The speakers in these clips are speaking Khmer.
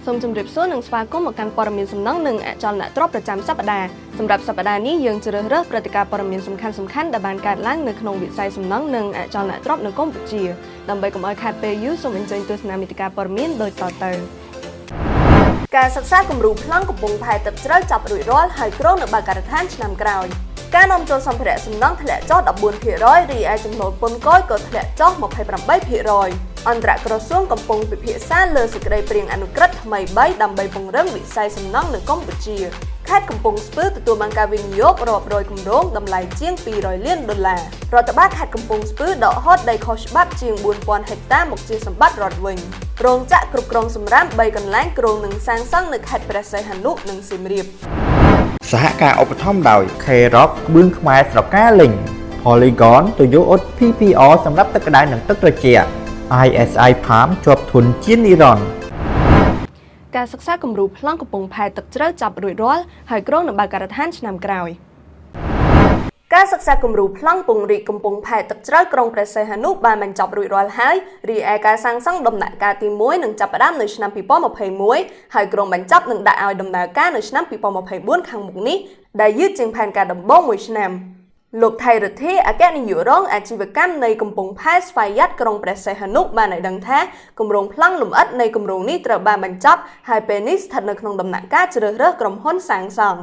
សូមជម្រាបសួរនិងស្វាគមន៍មកកាន់ព័ត៌មានសំណង់និងអចលនទ្រព្យប្រចាំសប្តាហ៍សម្រាប់សប្តាហ៍នេះយើងជ្រើសរើសព្រឹត្តិការណ៍ព័ត៌មានសំខាន់ៗដែលបានកើតឡើងនៅក្នុងវិស័យសំណង់និងអចលនទ្រព្យនៅកម្ពុជាដើម្បីកុំឲ្យខាតពេលយូរសូមអញ្ជើញទស្សនាមាតិកាព័ត៌មានដូចតទៅការសិក្សាគំរូប្លង់កំពង់ផែទឹកជ្រៅចាប់រួចរាល់ហើយគ្រោងនៅបើកការដ្ឋានឆ្នាំក្រោយការនាំចូលសម្ភារៈសំណង់ធ្លាក់ចុះ 14% រីឯចំណូលពន្ធគយក៏ធ្លាក់ចុះ 28%អន្តរក្រសួងកំពុងពិភាក្សាលើសេចក្តីព្រាងអនុក្រឹត្យថ្មី3ដើម្បីពង្រឹងវិស័យសំណង់នៅកម្ពុជាខេត្តកំពង់ស្ពឺទទួលបានការវិនិយោគរាប់រយគម្រោងតម្លៃជាង$200 លានរដ្ឋបាលខេត្តកំពង់ស្ពឺដកហូតដីខុសច្បាប់ជាង 4000 ហិកតាមកជាសម្បត្តិរដ្ឋវិញរោងចក្រគ្រប់គ្រងសំរាម3កន្លែងគ្រោងនឹងសាងសង់នៅខេត្តព្រះសីហនុនិងសៀមរាបសហការឧបត្ថម្ភដោយ K-Rock បឿនខ្មែរស្រកាលេង Polygon ទៅយកអ៊ុត PPR សម្រាប់ទឹកក្តៅនិងទឹកត្រជាក់ ISI Palm ជាប់ធន់ជានិរន្តរ៍ការសិក្សាគំរូប្លង់កំពង់ផែទឹកជ្រៅចាប់រួចរាល់ហើយគ្រោងនៅបើកការដ្ឋានឆ្នាំក្រោយការសិក្សាគំរូប្លង់ពង្រីកកំពង់ផែទឹកជ្រៅក្រុងព្រះសីហនុបានបញ្ចប់រួចរាល់ហើយរីឯការសាងសង់ដំណាក់កាលទី1នឹងចាប់ផ្ដើមនៅឆ្នាំ2021ហើយក្រុងបញ្ចប់នឹងដាក់ឲ្យដំណើរការនៅឆ្នាំ2024ខាងមុខនេះដែលយឺតជាងផែនការដំបូង1ឆ្នាំលោកថៃរិទ្ធីអគ្គនាយករងអាជីវកម្មនៃកំពង់ផែស្វយ័តក្រុងព្រះសីហនុបានឲ្យដឹងថាគម្រោងប្លង់លម្អិតនៃគម្រោងនេះត្រូវបានបញ្ចប់ហើយពេលនេះស្ថិតនៅក្នុងដំណាក់កាលជ្រើសរើសក្រុមហ៊ុនសាងសង់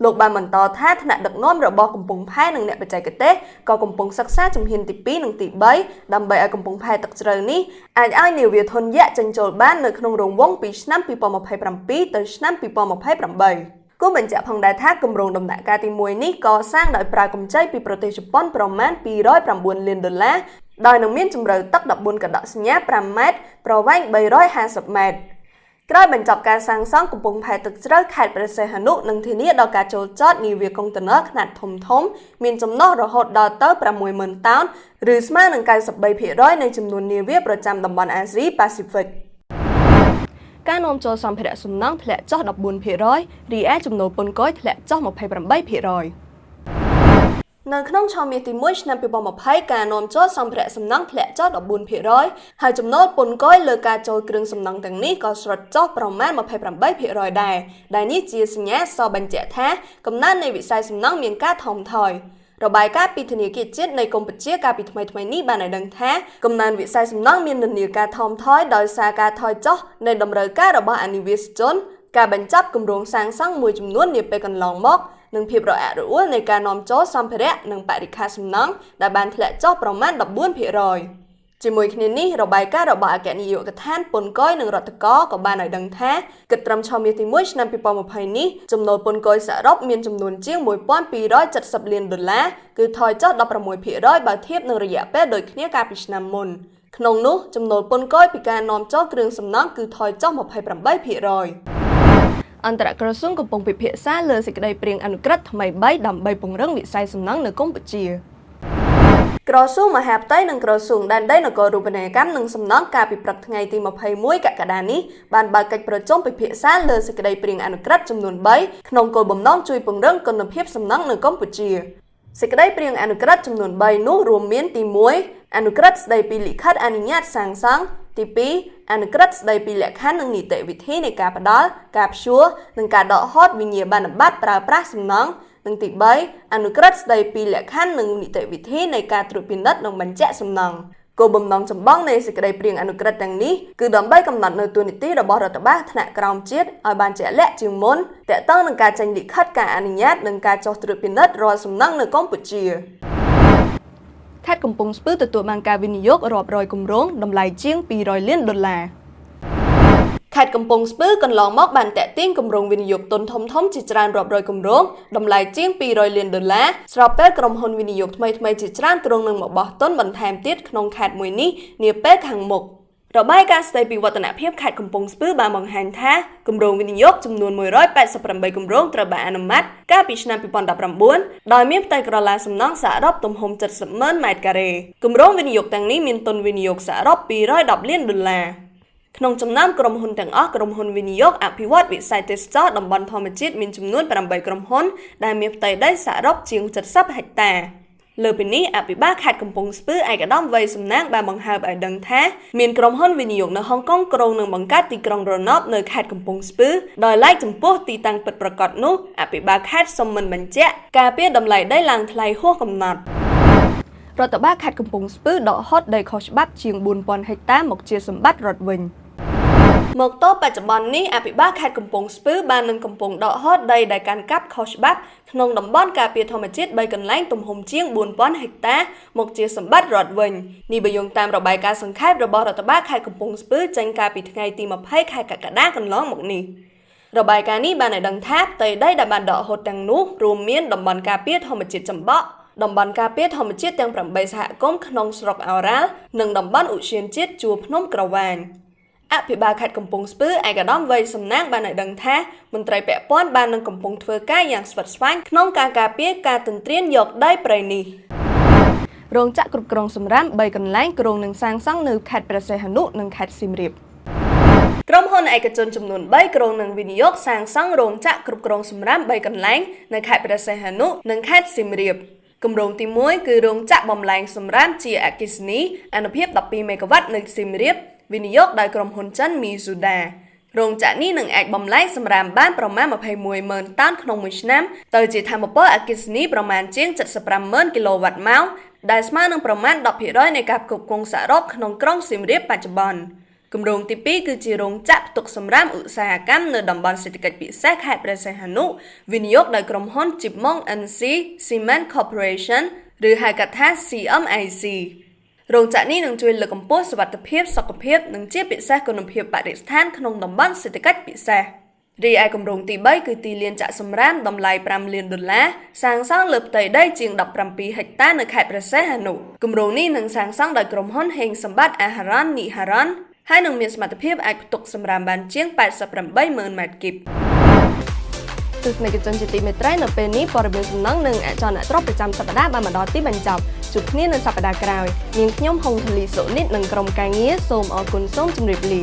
លោកបានបន្តថាថ្នាក់ដឹកនាំរបស់កំពង់ផែនិងអ្នកបច្ចេកទេសក៏កំពុងសិក្សាជំហានទី2និងទី3ដើម្បីឲ្យកំពង់ផែទឹកជ្រៅនេះអាចឲ្យនាវាធុនយក្សចេញចូលបាននៅក្នុងរង្វង់ពីឆ្នាំ2027ទៅឆ្នាំ2028គូបញ្ជាក់ផងដែរថាគម្រោងដំណាក់កាលទី1នេះកសាងដោយប្រើកម្ចីពីប្រទេសជប៉ុនប្រមាណ$209 លានដោយនឹងមានជម្រៅទឹក14កណ្ដកសញ្ញា5ម៉ែត្រប្រវែង350ម៉ែត្រក្រោយបញ្ចប់ការសាងសង់កំពង់ផែទឹកជ្រៅខេត្តព្រះសីហនុនឹងធានាដល់ការចូលចតនាវាកុងតឺន័រខ្នាតធំមានចំណុះរហូតដល់ទៅ 60,000 តោនឬស្មើនឹង 93% នៃចំនួននាវាប្រចាំតំបន់អាស៊ីប៉ាស៊ីហ្វិកការនាំចូលសម្ភារៈសំណង់ធ្លាក់ចុះ 14% រីឯចំណូលពន្ធគយធ្លាក់ចុះ 28%នៅក្នុងឆមាសទី1ឆ្នាំ2020ការនាំចូលសម្ភារៈសំណង់ធ្លាក់ចុះ 14% ហើយចំណូលពន្ធគយលើការចូលគ្រឿងសំណង់ទាំងនេះក៏ស្រុតចុះប្រមាណ 28% ដែលនេះជាសញ្ញាសបញ្ជាក់ថាកំណើននៃវិស័យសំណង់មានការថមថយរបាយការណ៍ពីធនាគារជាតិនៃកម្ពុជាកាលពីថ្មីៗនេះបានឲ្យដឹងថាកំណើនវិស័យសំណង់មាននិន្នាការថមថយដោយសារការថយចុះនៃតម្រូវការរបស់អានិវាសិជនការបញ្ចប់គម្រោងសាងសង់មួយចំនួននាពេលកន្លងមកនិងភាពរអាក់រអួលនៃការនាំចូលសម្ភារៈនិងបរិក្ខារសំណង់ដែលបានធ្លាក់ចុះប្រមាណ 14% ជាមួយគ្នានេះរបាយការណ៍របស់អគ្គនាយកដ្ឋានពន្ធគយនិងរដ្ឋកក៏បានឲ្យដឹងថាគិតត្រឹមឆមាសទី1ឆ្នាំ2020នេះចំណូលពន្ធគយសរុបមានចំនួនជាង$1,270 លានគឺថយចុះ 16% បើធៀបនឹងរយៈពេលដូចគ្នាកាលពីឆ្នាំមុនក្នុងនោះចំណូលពន្ធគយពីការនាំចូលគ្រឿងសំណង់គឺថយចុះ 28%អន្តរក្រសួងកំពុងពិភាក្សាលើសេចក្តីព្រាងអនុក្រឹត្យថ្មី3ដើម្បីពង្រឹងវិស័យសំណង់នៅកម្ពុជាក្រសួងមហាផ្ទៃនិងក្រសួងដែនដីនគររូបនីយកម្មនិងសំណង់កាលពីព្រឹកថ្ងៃទី21កក្កដានេះបានបើកកិច្ចប្រជុំពិភាក្សាលើសេចក្តីព្រាងអនុក្រឹត្យចំនួន3ក្នុងគោលបំណងជួយពង្រឹងគុណភាពសំណង់នៅកម្ពុជាសេចក្តីព្រាងអនុក្រឹត្យចំនួន3នោះរួមមានទី1អនុក្រឹត្យស្តីពីលិខិតអនុញ្ញាតសាងសង់ទី2អនុក្រឹត្យស្តីពីលក្ខខណ្ឌនិងនីតិវិធីនៃការផ្ដល់ការព្យួរនិងការដកហូតវិញ្ញាបនបត្រប្រើប្រាស់សំណង់និងទី3អនុក្រឹត្យស្តីពីលក្ខខណ្ឌនិងនីតិវិធីនៃការត្រួតពិនិត្យនិងបញ្ជាក់សំណង់គោលបំណងចម្បងនៃសេចក្តីព្រាងអនុក្រឹត្យទាំងនេះគឺដើម្បីកំណត់នូវតួនាទីរបស់រដ្ឋបាលថ្នាក់ក្រោមជាតិឲ្យបានជាក់លាក់ជាងមុនទាក់ទងនឹងការចេញលិខិតការអនុញ្ញាតនិងការចុះត្រួតពិនិត្យរាល់សំណង់នៅកម្ពុជាខេត្តកំពង់ស្ពឺទទួលបានការវិនិយោគរាប់រយគម្រោងតម្លៃជាង$200 លានខេត្តកំពង់ស្ពឺកន្លងមកបានតាក់ទាញគម្រោងវិនិយោគទុនធំជាច្រើនរាប់រយគម្រោងតម្លៃជាង$200 លានស្របពេលក្រុមហ៊ុនវិនិយោគថ្មីជាច្រើនគ្រោងនឹងមកបោះទុនបន្ថែមទៀតក្នុងខេត្តមួយនេះនាពេលខាងមុខរបាយការណ៍ស្តីពីវឌ្ឍនភាពខេត្តកំពង់ស្ពឺបានបង្ហាញថាគម្រោងវិនិយោគចំនួន188គម្រោងត្រូវបានអនុម័តកាលពីឆ្នាំ2019ដោយមានផ្ទៃក្រឡាសំណង់សរុបទំហំ70,000 ម៉ែត្រការ៉េគម្រោងវិនិយោគទាំងនេះមានទុនវិនិយោគសរុប$210 លានក្នុងចំណោមក្រុមហ៊ុនទាំងអស់ក្រុមហ៊ុនវិនិយោគអភិវឌ្ឍវិស័យទេសចរណ៍តំបន់ធម្មជាតិមានចំនួន8ក្រុមហ៊ុនដែលមានផ្ទៃដីសរុបជាង70ហិកតា លើពីនេះអភិបាលខេត្តកំពង់ស្ពឺឯកឧត្តមវ័យសំណាងបានបង្ហើបឲ្យដឹងថាមានក្រុមហ៊ុនវិនិយោគនៅហុងកុងក្រុងនឹងបង្កើតទីក្រុងរណបនៅខេត្តកំពង់ស្ពឺដោយឡែកចំពោះទីតាំងពិតប្រាកដនោះអភិបាលខេត្តសុំមិនបញ្ជាក់ការពារតម្លៃដីឡើងថ្លៃហួសកំណត់រដ្ឋបាលខេត្តកំពង់ស្ពឺដកហូតដីខុសច្បាប់ជាង 4000 ហិកតាមកជាសម្បត្តិរដ្ឋវិញមកទល់បច្ចុប្បន្ននេះអភិបាលខេត្តកំពង់ស្ពឺបាននឹងកំពុងដកហូតដីដែលកាន់កាប់ខុសច្បាប់ក្នុងតំបន់ការពារធម្មជាតិ3កន្លែងទំហំជាង 4000 ហិកតាមកជាសម្បត្តិរដ្ឋវិញនេះបើយោងតាមរបាយការណ៍សង្ខេបរបស់រដ្ឋបាលខេត្តកំពង់ស្ពឺចេញកាលពីថ្ងៃទី20 ខែកក្កដាកន្លងមកនេះរបាយការណ៍នេះបានឲ្យដឹងថាផ្ទៃដីដែលបានដកហូតទាំងនោះរួមមានតំបន់ការពារធម្មជាតិចំបក់តំបន់ការពារធម្មជាតិទាំង8សហគមន៍ក្នុងស្រុកអូរ៉ាល់និងតំបន់ឧទ្យានជាតិជួរភ្នំក្រវាញអភិបាលខេត្តកំពង់ស្ពឺឯកឧត្តមវ័យសំណាងបានឲ្យដឹងថាមន្ត្រីពាក់ព័ន្ធបាននឹងកំពុងធ្វើការយ៉ាងស្វិតស្វាញក្នុងការការពារការទន្ទ្រានយកដីព្រៃនេះរោងចក្រគ្រប់គ្រងសំរាម3កន្លែងគ្រោងនឹងសាងសង់នៅខេត្តព្រះសីហនុនិងខេត្តសៀមរាបក្រុមហ៊ុនឯកជនចំនួន3គ្រោងនឹងវិនិយោគសាងសង់រោងចក្រគ្រប់គ្រងសំរាម3កន្លែងនៅខេត្តព្រះសីហនុនិងខេត្តសៀមរាបគម្រោងទី1គឺរោងចក្របំលែងសំរាមជាអគ្គិសនីអនុភាព12មេហ្គាវ៉ាត់នៅសៀមរាបវិនិយោគដោយក្រុមហ៊ុនចិនមីស៊ូដារោងចក្រនេះនឹងអាចបំលែងសំរាមបានប្រមាណ 210,000 តោនក្នុងមួយឆ្នាំទៅជាថាមពលអគ្គិសនីប្រមាណជាង 75,000 គីឡូវ៉ាត់ម៉ោងដែលស្មើនឹងប្រមាណ 10% នៃការផ្គត់ផ្គង់សរុបក្នុងក្រុងសៀមរាបបច្ចុប្បន្នគម្រោងទី2គឺជារោងចក្រផ្ទុកសំរាមឧស្សាហកម្មនៅតំបន់សេដ្ឋកិច្ចពិសេសខេត្តព្រះសីហនុវិនិយោគដោយក្រុមហ៊ុន Chipmong NC Cement Corporation ឬហៅកាត់ថា CMIC រោងចក្រនេះនឹងជួយលើកកម្ពស់សុវត្ថិភាពសុខភាពនិងជាពិសេសគុណភាពបរិស្ថានក្នុងតំបន់សេដ្ឋកិច្ចពិសេសរីឯគម្រោងទី3គឺទីលានចាក់សំរាមតម្លៃ$5 លានសាងសង់លើផ្ទៃដីជាង17ហិកតានៅខេត្តព្រះសីហនុគម្រោងនេះនឹងសាងសង់ដោយក្រុមហ៊ុនហេងសម្បត្តិអាហារ៉ាន់និហារ៉ាន់ហើយនឹងមានសមត្ថភាពអាចផ្ទុកសំរាមបានជាង 88,000 ម៉ែត្រគីបទស្សនិកជនជាទីមេត្រីនៅពេលនេះព័ត៌មានសំណងនិងអចលនត្រប្រចាំសប្តាហ៍បានមកដល់ទីបញ្ចប់ជួបគ្នានៅសប្តាហ៍ក្រោយនាងខ្ញុំហុងធលីសុនិតនិងក្រុមការងារសូមអរគុណសូមជម្រាបលា